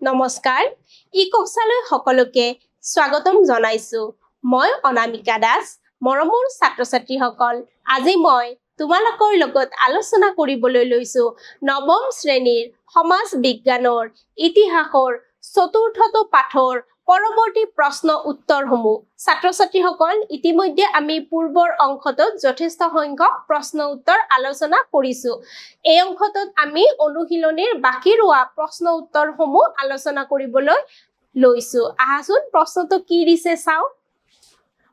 নমস্কাৰ ইকক্সালৈ সকলোকে স্বাগতম জনাইছো মই অনামিকা দাস মৰমৰ ছাত্ৰ-ছাত্ৰীসকল আজি মই তোমালোকৰ লগত আলোচনা কৰিবলৈ লৈছো নৱম শ্ৰেণীৰ সমাজ বিজ্ঞানৰ ইতিহাসৰ চতুৰ্থটো পাঠৰ পৰৱৰ্তী প্ৰশ্ন উত্তৰসমূহ ছাত্ৰ-ছাত্ৰীসকল ইতিমধ্যে আমি পূৰ্বৰ অংশটোত যথেষ্ট সংখ্যক প্ৰশ্ন উত্তৰ আলোচনা কৰিছো এই অংশটোত আমি অনুশীলনীৰ বাকি ৰোৱা প্ৰশ্ন উত্তৰসমূহ আলোচনা কৰিবলৈ লৈছো আহাচোন প্ৰশ্নটো কি দিছে চাও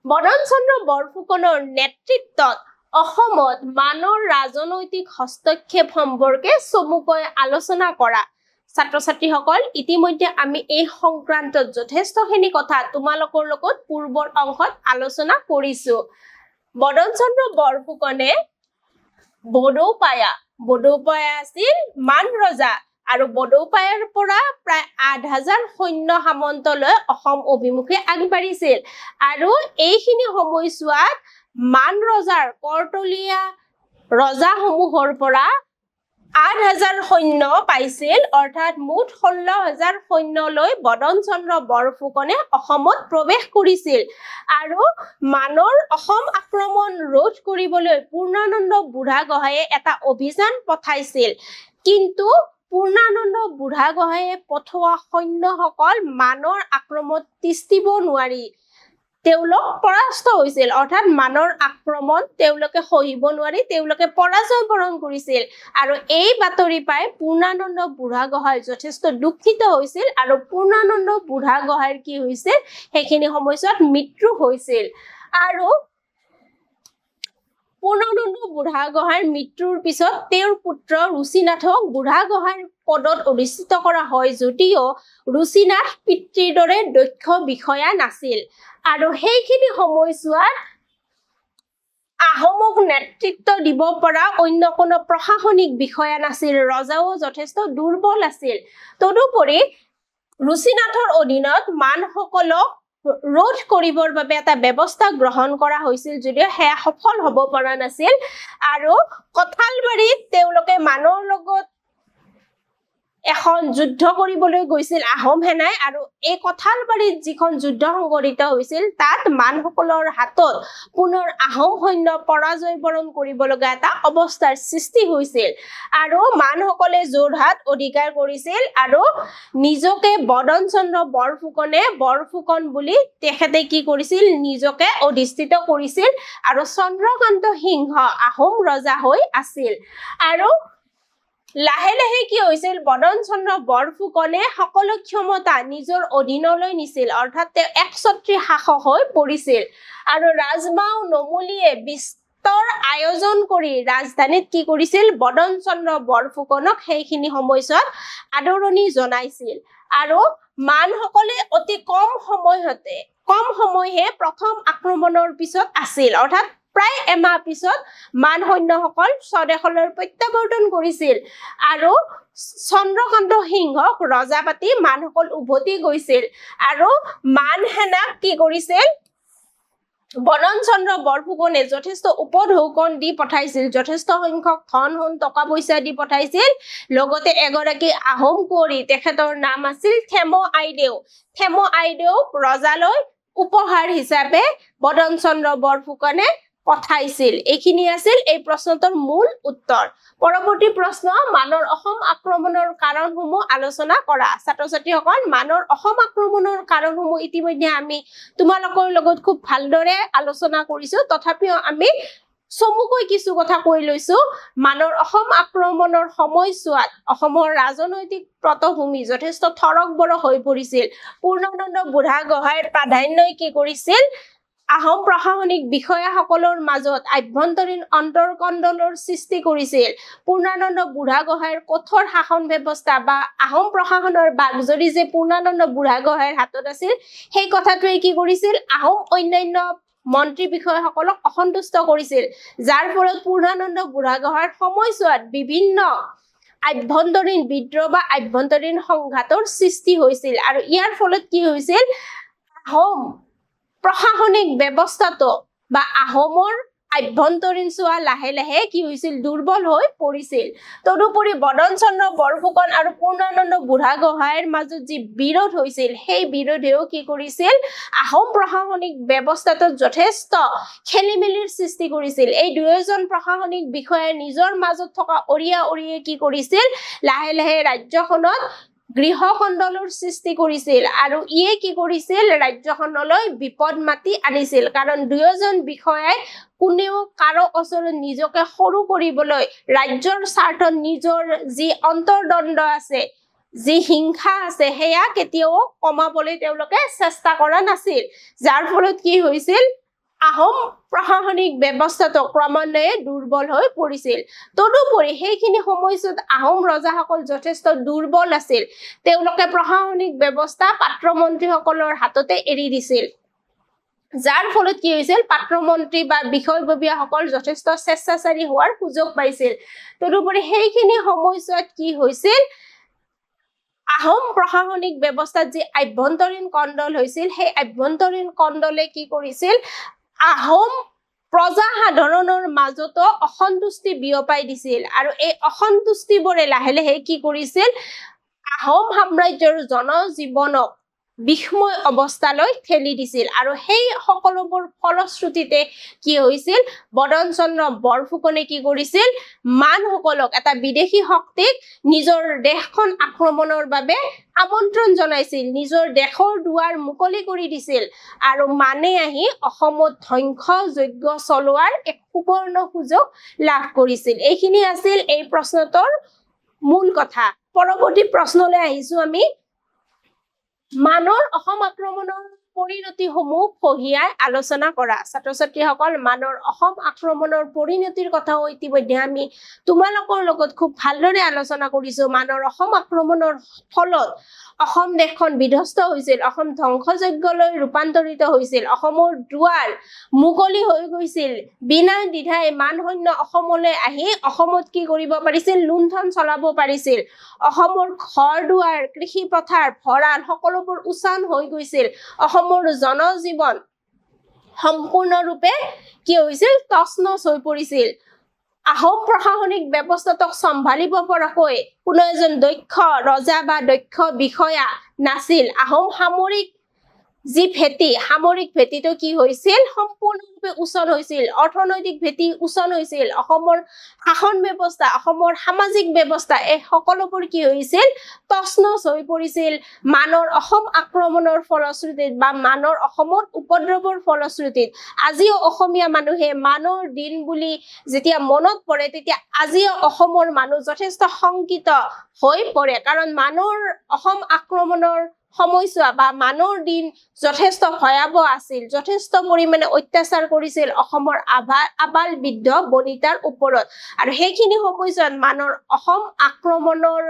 বদন চন্দ্ৰ বৰফুকনৰ নেতৃত্বত অসমত মানৰ ৰাজনৈতিক হস্তক্ষেপ সম্পৰ্কে চমুকৈ আলোচনা কৰা ছাত্ৰ-ছাত্ৰীসকল ইতিমধ্যে আমি এই সংক্ৰান্তত যথেষ্টখিনি কথা তোমালোকৰ লগত পূৰ্বৰ অংশত আলোচনা কৰিছো বদন চন্দ্ৰ বৰফুকনে বডৌপায়া আছিল মান ৰজা আৰু বডৌপায়াৰ পৰা প্ৰায় ৮০০০ সৈন্য সামন্তলৈ অসম অভিমুখে আগবাঢ়িছিল আৰু এইখিনি সময়ছোৱাত মান ৰজাৰ কৰ্তলীয়া ৰজাসমূহৰ পৰা ৮০০০ সৈন্য পাইছিল অৰ্থাৎ মুঠ ১৬০০০ সৈন্যলৈ বদন চন্দ্ৰ বৰফুকনে অসমত প্ৰৱেশ কৰিছিল আৰু মানৰ অসম আক্ৰমণ ৰোধ কৰিবলৈ পূৰ্ণানন্দ বুঢ়াগোহাঁইয়ে এটা অভিযান পঠাইছিল কিন্তু পূৰ্ণানন্দ বুঢ়াগোহাঁইয়ে পঠোৱা সৈন্যসকল মানৰ আক্ৰমণত তিষ্ঠিব নোৱাৰি তেওঁলোক পৰাস্ত হৈছিল অৰ্থাৎ মানৰ আক্ৰমণ তেওঁলোকে সহিব নোৱাৰি তেওঁলোকে পৰাজয় বৰণ কৰিছিল আৰু এই বাতৰি পাই পূৰ্ণানন্দ বুঢ়াগোহাঁই যথেষ্ট দুখিত হৈছিল আৰু পূৰ্ণানন্দ বুঢ়াগোহাঁইৰ কি হৈছিল সেইখিনি সময়ছোৱাত মৃত্যু হৈছিল আৰু পূৰ্ণানন্দ বুঢ়াগোহাঁইৰ মৃত্যুৰ পিছত তেওঁৰ পুত্ৰ ৰুচিনাথক বুঢ়াগোহাঁইৰ পদত অধিষ্ঠিত কৰা হয় যদিও ৰুচিনাথ পিতৃৰ দৰে দক্ষ বিষয়া নাছিল আৰু সেইখিনি সময়ছোৱাত আহোমক নেতৃত্ব দিব পৰা অন্য কোনো প্ৰশাসনিক বিষয়া নাছিল ৰজাও যথেষ্ট দুৰ্বল আছিল তদুপৰি ৰুচিনাথৰ অধীনত মানসকলক ৰোধ কৰিবৰ বাবে এটা ব্যৱস্থা গ্ৰহণ কৰা হৈছিল যদিও সেয়া সফল হ'ব পৰা নাছিল আৰু কঁঠালবাৰীত তেওঁলোকে মানৰ লগত এখন যুদ্ধ কৰিবলৈ গৈছিল আহোম সেনাই আৰু এই কঁঠালবাৰীত যিখন যুদ্ধ সংঘটিত হৈছিল তাত মানসকলৰ হাতত পুনৰ আহোম সৈন্য পৰাজয় বৰণ কৰিব লগা এটা অৱস্থাৰ সৃষ্টি হৈছিল আৰু মানসকলে যোৰহাট অধিকাৰ কৰিছিল আৰু নিজকে বদন চন্দ্ৰ বৰফুকন বুলি তেখেতে কি কৰিছিল নিজকে অধিষ্ঠিত কৰিছিল আৰু চন্দ্ৰকান্ত সিংহ আহোম ৰজা হৈ আছিল আৰু লাহে লাহে কি হৈছিল বদন চন্দ্ৰ বৰফুকনে সকলো ক্ষমতা নিজৰ অধীনলৈ নিছিল অৰ্থাৎ তেওঁ একছত্ৰী শাসক হৈ পৰিছিল আৰু ৰাজমাও নমুলিয়ে বিস্তৰ আয়োজন কৰি ৰাজধানীত কি কৰিছিল বদন চন্দ্ৰ বৰফুকনক সেইখিনি সময়ছোৱাত আদৰণি জনাইছিল আৰু মানসকলে অতি কম সময়হে প্ৰথম আক্ৰমণৰ পিছত আছিল অৰ্থাৎ প্ৰায় এমাহ পিছত মান সৈন্যসকল স্বদেশলৈ প্ৰত্যাৱৰ্তন কৰিছিল আৰু চন্দ্ৰকান্ত সিংহক ৰজা পাতি মানসকল উভতি গৈছিল আৰু মান সেনাক কি কৰিছিল বদন চন্দ্ৰ বৰফুকনে যথেষ্ট উপঢৌকন দি পঠাইছিল যথেষ্ট সংখ্যক ধন টকা পইচা দি পঠাইছিল লগতে এগৰাকী আহোম কুঁৱৰী তেখেতৰ নাম আছিল থেমো আইদেউক ৰজালৈ উপহাৰ হিচাপে বদন চন্দ্ৰ বৰফুকনে পঠাইছিল এইখিনি আছিল এই প্ৰশ্নটোৰ মূল উত্তৰ পৰৱৰ্তী প্ৰশ্ন মানৰ অসম আক্ৰমণৰ কাৰণসমূহ আলোচনা কৰা ছাত্ৰ-ছাত্ৰীসকল মানৰ অসম আক্ৰমণৰ কাৰণসমূহ ইতিমধ্যে আমি তোমালোকৰ লগত খুব ভালদৰে আলোচনা কৰিছো তথাপিও আমি চমুকৈ কিছু কথা কৈ লৈছো মানৰ অসম আক্ৰমণৰ সময়ছোৱাত অসমৰ ৰাজনৈতিক পটভূমি যথেষ্ট থৰকবৰ হৈ পৰিছিল পূৰ্ণানন্দ বুঢ়াগোহাঁইৰ প্ৰাধান্যই কি কৰিছিল আহোম প্ৰশাসনিক বিষয়াসকলৰ মাজত আভ্যন্তৰীণ অন্তৰ্কন্দলৰ সৃষ্টি কৰিছিল পূৰ্ণানন্দ বুঢ়াগোহাঁইৰ কঠোৰ শাসন ব্যৱস্থা বা আহোম প্ৰশাসনৰ বাগজৰি যে পূৰ্ণানন্দ বুঢ়াগোহাঁইৰ হাতত আছিল সেই কথাটোৱে কি কৰিছিল আহোম অন্যান্য মন্ত্ৰী বিষয়াসকলক অসন্তুষ্ট কৰিছিল যাৰ ফলত পূৰ্ণানন্দ বুঢ়াগোহাঁইৰ সময়ছোৱাত বিভিন্ন আভ্যন্তৰীণ বিদ্ৰোহ বা আভ্যন্তৰীণ সংঘাতৰ সৃষ্টি হৈছিল আৰু ইয়াৰ ফলত কি হৈছিল আহোম প্ৰশাসনিক ব্যৱস্থাটো বা আহোমৰ আভ্যন্তৰীণ চোৱা লাহে লাহে কি হৈছিল দুৰ্বল হৈ পৰিছিল তদুপৰি বদন চন্দ্ৰ বৰফুকন আৰু পূৰ্ণানন্দ বুঢ়াগোহাঁইৰ মাজত যি বিৰোধ হৈছিল সেই বিৰোধেও কি কৰিছিল আহোম প্ৰশাসনিক ব্যৱস্থাটোত যথেষ্ট খেলিমেলিৰ সৃষ্টি কৰিছিল এই দুয়োজন প্ৰশাসনিক বিষয়াই নিজৰ মাজত থকা অৰিয়ে কি কৰিছিল লাহে লাহে ৰাজ্যখনত গৃহ কণ্ডলৰ সৃষ্টি কৰিছিল আৰু ইয়ে কি কৰিছিল ৰাজ্যখনলৈ বিপদ মাতি আনিছিল কাৰণ দুয়োজন বিষয়াই কোনেও কাৰো ওচৰত নিজকে সৰু কৰিবলৈ ৰাজ্যৰ স্বাৰ্থত নিজৰ যি অন্তৰ্দ্বন্দ্ব আছে যি হিংসা আছে হেয়া কেতিয়াও কমাবলৈ তেওঁলোকে চেষ্টা কৰা নাছিল যাৰ ফলত কি হৈছিল আহোম প্ৰশাসনিক ব্যৱস্থাটো ক্ৰমান্বয়ে দুৰ্বল হৈ পৰিছিল তদুপৰি সেইখিনি সময়ছোৱাত আহোম ৰজাসকল যথেষ্ট দুৰ্বল আছিল তেওঁলোকে প্ৰশাসনিক ব্যৱস্থা পাত্ৰ মন্ত্ৰীসকলৰ হাততে এৰি দিছিল যাৰ ফলত কি হৈছিল পাত্ৰ মন্ত্ৰী বা বিষয়ববীয়াসকল যথেষ্ট স্বেচ্ছাচাৰী হোৱাৰ সুযোগ পাইছিল তদুপৰি সেইখিনি সময়ছোৱাত কি হৈছিল আহোম প্ৰশাসনিক ব্যৱস্থাত যি আভ্যন্তৰীণ কণ্ডল হৈছিল সেই আভ্যন্তৰীণ কণ্ডলে কি কৰিছিল আহোম প্ৰজা সাধাৰণৰ মাজতো অসন্তুষ্টি বিয়পাই দিছিল আৰু এই অসন্তুষ্টিবোৰে লাহে লাহে কি কৰিছিল আহোম সাম্ৰাজ্যৰ জনজীৱনক বিষময় অৱস্থালৈ ঠেলি দিছিল আৰু সেই সকলোবোৰ ফলশ্ৰুতিতে কি হৈছিল বদন চন্দ্ৰ বৰফুকনে কি কৰিছিল মানসকলক এটা বিদেশী শক্তিক নিজৰ দেশখন আক্ৰমণৰ বাবে আমন্ত্ৰণ জনাইছিল নিজৰ দেশৰ দুৱাৰ মুকলি কৰি দিছিল আৰু মানে আহি অসমত ধ্বংস যজ্ঞ চলোৱাৰ এক সুবৰ্ণ সুযোগ লাভ কৰিছিল এইখিনি আছিল এই প্ৰশ্নটোৰ মূল কথা পৰৱৰ্তী প্ৰশ্নলৈ আহিছো আমি মানৰ অসম আক্ৰমণৰ পৰিণতিসমূহ ফহিয়াই আলোচনা কৰা ছাত্ৰ ছাত্ৰীসকল মানৰ অসম আক্ৰমণৰ পৰিণতিৰ কথাও ইতিমধ্যে আমি তোমালোকৰ লগত খুব ভালদৰে আলোচনা কৰিছো মানৰ অসম আক্ৰমণৰ ফলত অসম দেশখন বিধ্বস্ত হৈছিল অসম ধ্বংসযজ্ঞলৈ ৰূপান্তৰিত হৈছিল অসমৰ দুৱাৰ মুকলি হৈ গৈছিল বিনা দ্বিধাই মানসৈন্য অসমলৈ আহি অসমত কি কৰিব পাৰিছিল লুণ্ঠন চলাব পাৰিছিল অসমৰ ঘৰ দুৱাৰ কৃষি পথাৰ ভঁৰাল সকলোবোৰ উচান হৈ গৈছিল অসমৰ জনজীৱন সম্পূৰ্ণৰূপে কি হৈছিল তছনছ হৈ পৰিছিল আহোম প্ৰশাসনিক ব্যৱস্থাটোক চম্ভালিব পৰাকৈ কোনো এজন দক্ষ ৰজা বা দক্ষ বিষয়া নাছিল আহোম সামৰিক ভেটিটো কি হৈছিল সম্পূৰ্ণৰূপে উচন হৈছিল অৰ্থনৈতিক ভেটি উচন হৈছিল অসমৰ শাসন ব্যৱস্থা অসমৰ সামাজিক ব্যৱস্থা এই সকলোবোৰ কি হৈছিল তছনছ হৈ পৰিছিল মানৰ অসম আক্ৰমণৰ ফলশ্ৰুতিত বা মানৰ অসমত উপদ্ৰৱৰ ফলশ্ৰুতিত আজিও অসমীয়া মানুহে মানৰ দিন বুলি যেতিয়া মনত পৰে তেতিয়া আজিও অসমৰ মানুহ যথেষ্ট শংকিত হৈ পৰে কাৰণ মানৰ অসম আক্ৰমণৰ সময়ছোৱা বা মানৰ দিন যথেষ্ট ভয়াবহ আছিল যথেষ্ট পৰিমাণে অত্যাচাৰ কৰিছিল অসমৰ আবাল বৃদ্ধ বনিতাৰ ওপৰত আৰু সেইখিনি সময়ছোৱাত মানৰ অসম আক্ৰমণৰ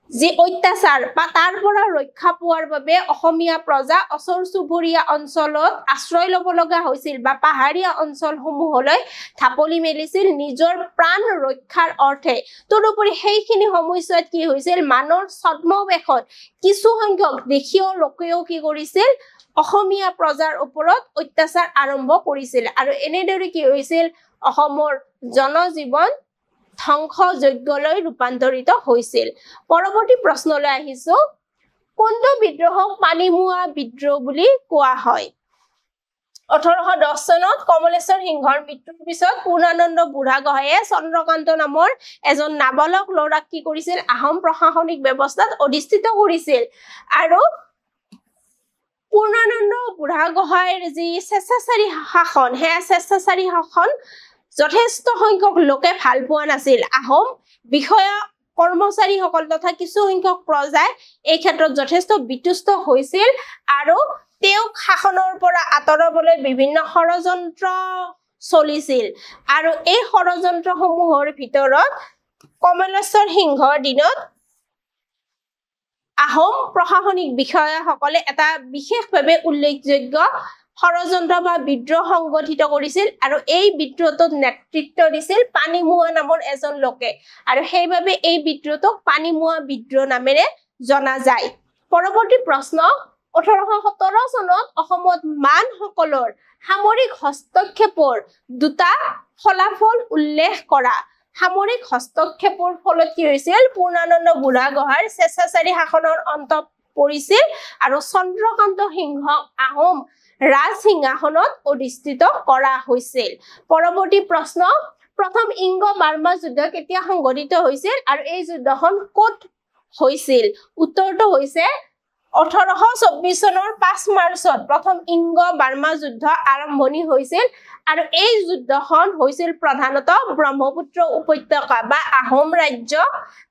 যি অত্যাচাৰ বা তাৰ পৰা ৰক্ষা পোৱাৰ বাবে অসমীয়া প্ৰজা ওচৰ চুবুৰীয়া অঞ্চলত আশ্ৰয় ল'ব লগা হৈছিল বা পাহাৰীয়া অঞ্চলসমূহলৈ ঢাপলি মেলিছিল নিজৰ প্ৰাণ ৰক্ষাৰ অৰ্থে তদুপৰি সেইখিনি সময়ছোৱাত কি হৈছিল মানৰ ছদ্মবেশত কিছু সংখ্যক দেশীয় লোকেও কি কৰিছিল অসমীয়া প্ৰজাৰ ওপৰত অত্যাচাৰ আৰম্ভ কৰিছিল আৰু এনেদৰে কি হৈছিল অসমৰ জনজীৱন ধ্বংস যজ্ঞলৈ ৰূপান্তৰিত হৈছিল পৰৱৰ্তী প্ৰশ্নলৈ আহিছো কোনটো বিদ্ৰোহক পানীমুৱা বিদ্ৰোহ বুলি কোৱা হয় 1810 চনত কমলেশ্বৰ সিংহৰ মৃত্যুৰ পিছত পূৰ্ণানন্দ বুঢ়াগোহাঁইয়ে চন্দ্ৰকান্ত নামৰ এজন নাবালক ল'ৰাক কি কৰিছিল আহোম প্ৰশাসনিক ব্যৱস্থাত অধিষ্ঠিত কৰিছিল আৰু পূৰ্ণানন্দ বুঢ়াগোহাঁইৰ যি স্বেচ্ছাচাৰী শাসন হেয়া স্বেচ্ছাচাৰী শাসন যথেষ্ট সংখ্যক লোকে ভাল পোৱা নাছিল আহোম বিষয়া কৰ্মচাৰীসকল তথা কিছু সংখ্যক প্ৰজাই এই ক্ষেত্ৰত যথেষ্ট বিতুষ্ট হৈছিল আৰু তেওঁক শাসনৰ পৰা আঁতৰাবলৈ বিভিন্ন ষড়যন্ত্ৰ চলিছিল আৰু এই ষড়যন্ত্ৰসমূহৰ ভিতৰত কমলেশ্বৰ সিংহৰ দিনত আহোম প্ৰশাসনিক বিষয়াসকলে এটা বিশেষভাৱে উল্লেখযোগ্য ষড়যন্ত্ৰ বা বিদ্ৰোহ সংগঠিত কৰিছিল আৰু এই বিদ্ৰোহটোত নেতৃত্ব দিছিল পানীমুৱা নামৰ এজন লোকে আৰু সেইবাবে এই বিদ্ৰোহটোক পানীমুৱা বিদ্ৰোহ নামেৰে জনা যায় পৰৱৰ্তী প্ৰশ্ন 1817 চনত অসমত মানসকলৰ সামৰিক হস্তক্ষেপৰ দুটা ফলাফল উল্লেখ কৰা সামৰিক হস্তক্ষেপৰ ফলত কি হৈছিল পূৰ্ণানন্দ বুঢ়াগোহাঁইৰ স্বেচ্ছাচাৰী শাসনৰ অন্ত পৰিছিল আৰু চন্দ্ৰকান্ত সিংহক আহোম ৰাজসিংহাসনত অধিষ্ঠিত কৰা হৈছিল পৰৱৰ্তী প্ৰশ্ন প্ৰথম ইংগ-বাৰ্মা যুদ্ধ কেতিয়া সংঘটিত হৈছিল আৰু এই যুদ্ধখন ক'ত হৈছিল উত্তৰটো হৈছে 1824 চনৰ 5 মাৰ্চত প্ৰথম ইংগ-বাৰ্মা যুদ্ধ আৰম্ভণি হৈছিল আৰু এই যুদ্ধখন হৈছিল প্ৰধানতঃ ব্ৰহ্মপুত্ৰ উপত্যকা বা আহোম ৰাজ্য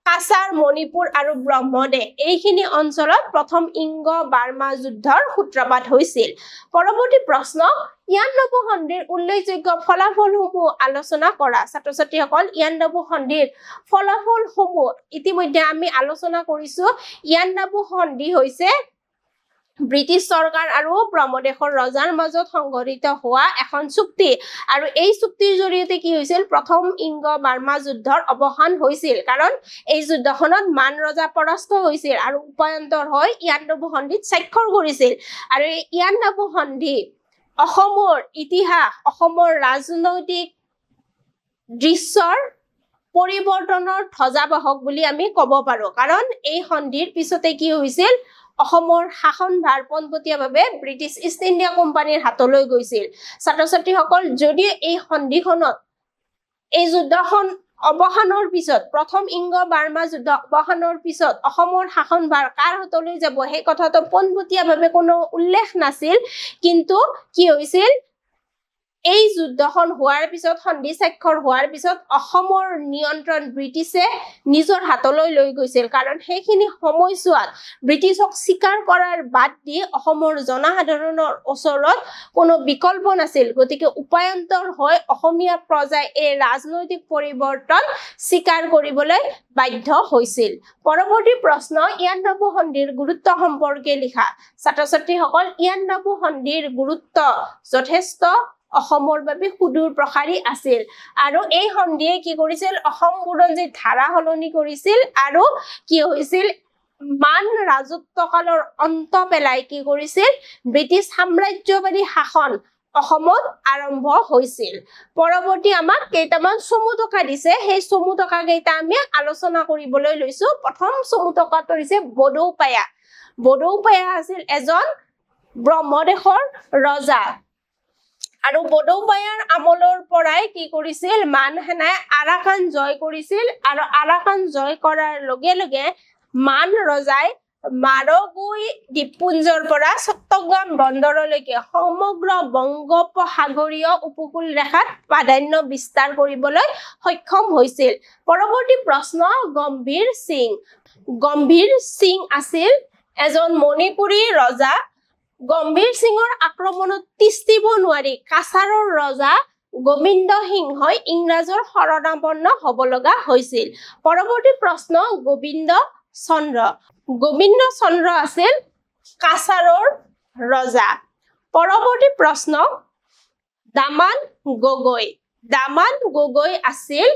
কাছাৰ মণিপুৰ আৰু ব্ৰহ্মদেশ এইখিনি অঞ্চলত প্ৰথম ইংগ-বাৰ্মা যুদ্ধৰ সূত্ৰপাত হৈছিল পৰৱৰ্তী প্ৰশ্ন 92 সন্ধিৰ উল্লেখযোগ্য ফলাফলসমূহ আলোচনা কৰা ছাত্ৰ-ছাত্ৰীসকল 92 সন্ধিৰ ফলাফলসমূহ ইতিমধ্যে আমি আলোচনা কৰিছো 92 সন্ধি হৈছে ব্ৰিটিছ চৰকাৰ আৰু ব্ৰহ্মদেশৰ ৰজাৰ মাজত সংঘটিত হোৱা এখন চুক্তি আৰু এই চুক্তিৰ জৰিয়তে কি হৈছিল প্ৰথম ইংগ-বাৰ্মা যুদ্ধৰ অৱসান হৈছিল কাৰণ এই যুদ্ধখনত মান ৰজা পৰাস্ত হৈছিল আৰু উপায়ন্তৰ হৈ 92 সন্ধিত স্বাক্ষৰ কৰিছিল আৰু এই 92 সন্ধি অসমৰ ইতিহাস অসমৰ ৰাজনৈতিক দৃশ্যৰ পৰিৱৰ্তনৰ ধ্বজাবাহক বুলি আমি ক'ব পাৰো কাৰণ এই সন্ধিৰ পিছতে কি হৈছিল অসমৰ শাসনভাৰ পোনপটীয়াভাৱে ব্ৰিটিছ ইষ্ট ইণ্ডিয়া কোম্পানীৰ হাতলৈ গৈছিল ছাত্ৰ-ছাত্ৰীসকল যদি এই সন্ধিখনত এই যুদ্ধখন অৱসানৰ পিছত প্ৰথম ইংগ-বাৰ্মা যুদ্ধ অৱসানৰ পিছত অসমৰ শাসনভাৰ কাৰ হাতলৈ যাব সেই কথাটো পোনপটীয়াভাৱে কোনো উল্লেখ নাছিল কিন্তু কি হৈছিল এই যুদ্ধখন হোৱাৰ পিছত সন্ধি স্বাক্ষৰ হোৱাৰ পিছত অসমৰ নিয়ন্ত্ৰণ ব্ৰিটিছে নিজৰ হাতলৈ লৈ গৈছিল কাৰণ সেইখিনি সময়ছোৱাত ব্ৰিটিছক স্বীকাৰ কৰাৰ বাদ দি অসমৰ জনসাধাৰণৰ ওচৰত কোনো বিকল্প নাছিল গতিকে উপায়ন্তৰ হৈ অসমীয়া প্ৰজাই এই ৰাজনৈতিক পৰিৱৰ্তন স্বীকাৰ কৰিবলৈ বাধ্য হৈছিল পৰৱৰ্তী প্ৰশ্ন 92 সন্ধিৰ গুৰুত্ব সম্পৰ্কে লিখা ছাত্ৰ-ছাত্ৰীসকল 92 সন্ধিৰ গুৰুত্ব যথেষ্ট অসমৰ বাবে সুদূৰ প্ৰসাৰী আছিল আৰু এই সন্ধিয়ে কি কৰিছিল অসম বুৰঞ্জীৰ ধাৰা সলনি কৰিছিল আৰু কি হৈছিল মান ৰাজত্বকালৰ অন্ত পেলাই কি কৰিছিল ব্ৰিটিছ সাম্ৰাজ্যবাদী শাসন অসমত আৰম্ভ হৈছিল পৰৱৰ্তী আমাক কেইটামান চমু টকা দিছে সেই চমু টকা কেইটা আমি আলোচনা কৰিবলৈ লৈছো প্ৰথম চমু টকাটো হৈছে বড়ৌপায়া আছিল এজন ব্ৰহ্মদেশৰ ৰজা আৰু বড়ৌপায়াৰ আমলৰ পৰাই কি কৰিছিল মান সেনাই আৰাকান জয় কৰিছিল আৰু আৰাকান জয় কৰাৰ লগে লগে মান ৰজাই মাৰগুই দ্বীপপুঞ্জৰ পৰা চট্টগ্ৰাম বন্দৰলৈকে সমগ্ৰ বংগোপসাগৰীয় উপকূল ৰেখাত প্ৰাধান্য বিস্তাৰ কৰিবলৈ সক্ষম হৈছিল পৰৱৰ্তী প্ৰশ্ন গম্ভীৰ সিং আছিল এজন মণিপুৰী ৰজা গম্ভীৰ সিঙৰ আক্ৰমণত তিষ্টিব নোৱাৰি কাছাৰৰ ৰজা গোবিন্দ সিংহই ইংৰাজৰ শৰণাপন্ন হ'ব লগা হৈছিল পৰৱৰ্তী প্ৰশ্ন গোবিন্দ চন্দ্ৰ আছিল কাছাৰৰ ৰজা পৰৱৰ্তী প্ৰশ্ন দামান গগৈ আছিল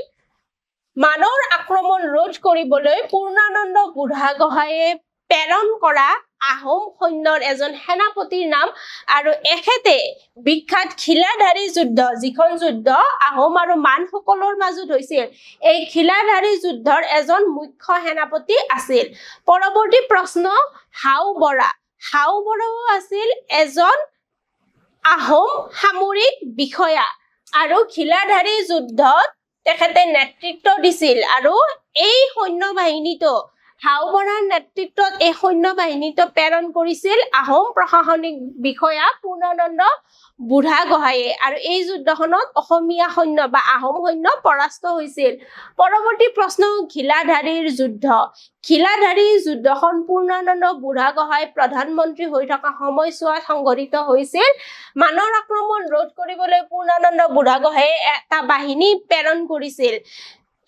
মানৰ আক্ৰমণ ৰোধ কৰিবলৈ পূৰ্ণানন্দ বুঢ়াগোহাঁইয়ে প্ৰেৰণ কৰা আহোম সৈন্যৰ এজন সেনাপতিৰ নাম আৰু এখেতে বিখ্যাত খিলাধাৰী যুদ্ধ যিখন যুদ্ধ আহোম আৰু মানসকলৰ মাজত হৈছিল এই খিলাধাৰী যুদ্ধৰ এজন মুখ্য সেনাপতি আছিল পৰৱৰ্তী প্ৰশ্ন হাওবৰাও আছিল এজন আহোম সামৰিক বিষয়া আৰু খিলাধাৰী যুদ্ধত তেখেতে নেতৃত্ব দিছিল আৰু এই সৈন্যবাহিনীটো হাওবৰাৰ নেতৃত্বত এই সৈন্যবাহিনীটো প্ৰেৰণ কৰিছিল আহোম প্ৰশাসনিক বিষয়া পূৰ্ণানন্দ বুঢ়াগোহাঁইয়ে আৰু এই যুদ্ধখনত অসমীয়া সৈন্য বা আহোম সৈন্য পৰাস্ত হৈছিল পৰৱৰ্তী প্ৰশ্ন খিলাধাৰী যুদ্ধখন পূৰ্ণানন্দ বুঢ়াগোহাঁই প্ৰধানমন্ত্ৰী হৈ থকা সময়ছোৱাত সংঘটিত হৈছিল মানৰ আক্ৰমণ ৰোধ কৰিবলৈ পূৰ্ণানন্দ বুঢ়াগোহাঁইয়ে এটা বাহিনী প্ৰেৰণ কৰিছিল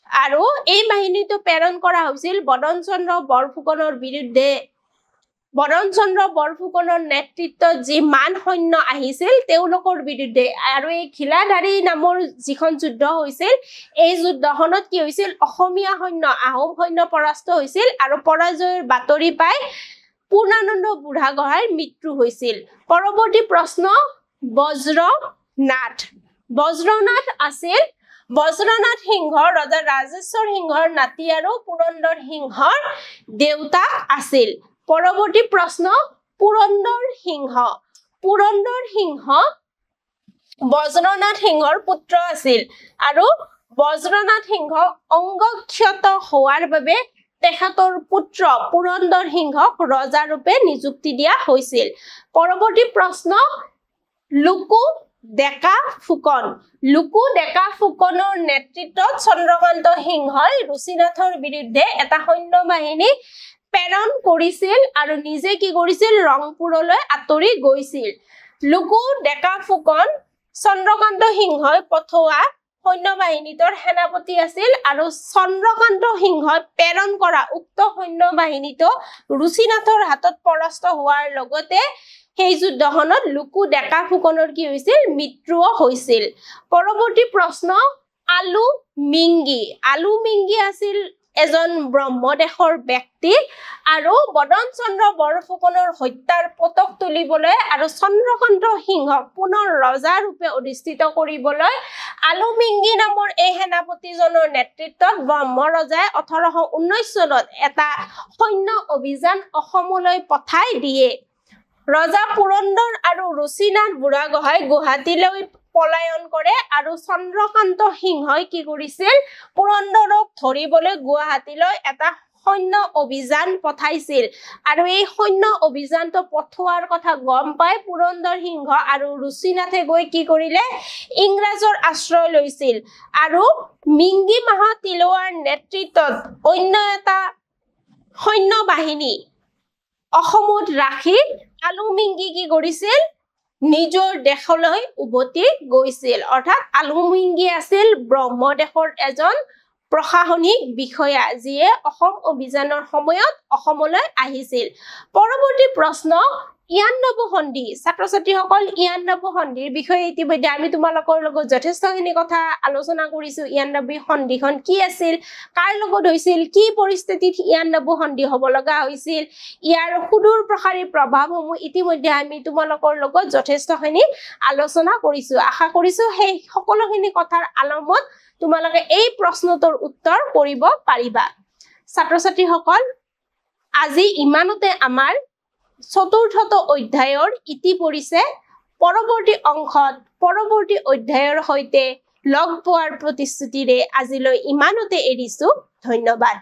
আৰু এই বাহিনীটো প্ৰেৰণ কৰা হৈছিল বদনচন্দ্ৰ বৰফুকনৰ নেতৃত্বত যি মান সৈন্য আহিছিল তেওঁলোকৰ বিৰুদ্ধে আৰু এই খিলাধাৰী নামৰ যিখন যুদ্ধ হৈছিল এই যুদ্ধখনত কি হৈছিল অসমীয়া সৈন্য আহোম সৈন্য পৰাস্ত হৈছিল আৰু পৰাজয়ৰ বাতৰি পাই পূৰ্ণানন্দ বুঢ়াগোহাঁইৰ মৃত্যু হৈছিল পৰৱৰ্তী প্ৰশ্ন বজ্ৰনাথ বজ্ৰনাথ আছিল বজ্ৰনাথ সিংহ ৰজা ৰাজেশ্বৰ সিংহৰ নাতি আৰু পুৰন্দৰ সিংহৰ দেউতাক আছিল পৰৱৰ্তী প্ৰশ্ন পুৰন্দৰ সিংহ বজ্ৰনাথ সিংহৰ পুত্ৰ আছিল আৰু বজ্ৰনাথ সিংহ অংগক্ষত হোৱাৰ বাবে তেখেতৰ পুত্ৰ পুৰন্দৰ সিংহক ৰজা ৰূপে নিযুক্তি দিয়া হৈছিল পৰৱৰ্তী প্ৰশ্ন লুকু ডেকা ফুকনৰ নেতৃত্বত চন্দ্ৰকান্ত সিংহই ৰুচিনাথৰ বিৰুদ্ধে এটা সৈন্য বাহিনী প্ৰেৰণ কৰিছিল আৰু নিজে কি কৰিছিল ৰংপুৰলৈ আঁতৰি গৈছিল লুকু ডেকা ফুকন চন্দ্ৰকান্ত সিংহই পঠোৱা সৈন্য বাহিনীটোৰ সেনাপতি আছিল আৰু চন্দ্ৰকান্ত সিংহই প্ৰেৰণ কৰা উক্ত সৈন্য বাহিনীটো ৰুচিনাথৰ হাতত পৰাস্ত হোৱাৰ লগতে সেই যুদ্ধখনত লুকু ডেকা ফুকনৰ কি হৈছিল মৃত্যুও হৈছিল পৰৱৰ্তী প্ৰশ্ন আলু মিংগি আছিল এজন ব্ৰহ্মদেশৰ ব্যক্তি আৰু বদন চন্দ্ৰ বৰফুকনৰ হত্যাৰ পতক তুলিবলৈ আৰু চন্দ্ৰকান্ত সিংহক পুনৰ ৰজা ৰূপে অধিষ্ঠিত কৰিবলৈ আলুমিংগি নামৰ এই সেনাপতিজনৰ নেতৃত্বত ব্ৰহ্ম ৰজাই 1819 চনত এটা সৈন্য অভিযান অসমলৈ পঠাই দিয়ে ৰজা পুৰন্দৰ আৰু ৰুচিনাথ বুঢ়াগোহাঁই গুৱাহাটীলৈ পলায়ন কৰে আৰু চন্দ্ৰকান্ত সিংহই কি কৰিছিল পুৰন্দৰক ধৰিবলৈ গুৱাহাটীলৈ এটা সৈন্য অভিযান পঠাইছিল আৰু এই সৈন্য অভিযানটো পঠোৱাৰ কথা গম পাই পুৰন্দৰ সিংহ আৰু ৰুচিনাথে গৈ কি কৰিলে ইংৰাজৰ আশ্ৰয় লৈছিল আৰু মিংগি মাহা তিলৱাৰ নেতৃত্বত অন্য এটা সৈন্য বাহিনী অসমত ৰাখি আলুমিংগি কি কৰিছিল নিজৰ দেশলৈ উভতি গৈছিল অৰ্থাৎ আলুমিংগি আছিল ব্ৰহ্মদেশৰ এজন প্ৰশাসনিক বিষয়া যিয়ে অসম অভিযানৰ সময়ত অসমলৈ আহিছিল পৰৱৰ্তী প্ৰশ্ন ৯৯ সন্ধি ছাত্ৰ ছাত্ৰীসকল ৯৯ সন্ধিৰ বিষয়ে ইতিমধ্যে আমি তোমালোকৰ লগত যথেষ্টখিনি কথা আলোচনা কৰিছো ৯৯ সন্ধিখন কি আছিল কাৰ লগত হৈছিল কি পৰিস্থিতিত ৯৯ সন্ধি হ'ব লগা হৈছিল ইয়াৰ সুদূৰ প্ৰসাৰী প্ৰভাৱসমূহ ইতিমধ্যে আমি তোমালোকৰ লগত যথেষ্টখিনি আলোচনা কৰিছো আশা কৰিছো সেই সকলোখিনি কথাৰ আলমত তোমালোকে এই প্ৰশ্নটোৰ উত্তৰ কৰিব পাৰিবা ছাত্ৰ ছাত্ৰীসকল আজি ইমানতে আমাৰ চতুৰ্থটো অধ্যায়ৰ ইতি পৰিছে পৰৱৰ্তী অংশত পৰৱৰ্তী অধ্যায়ৰ সৈতে লগ পোৱাৰ প্ৰতিশ্ৰুতিৰে আজিলৈ ইমানতে এৰিছো ধন্যবাদ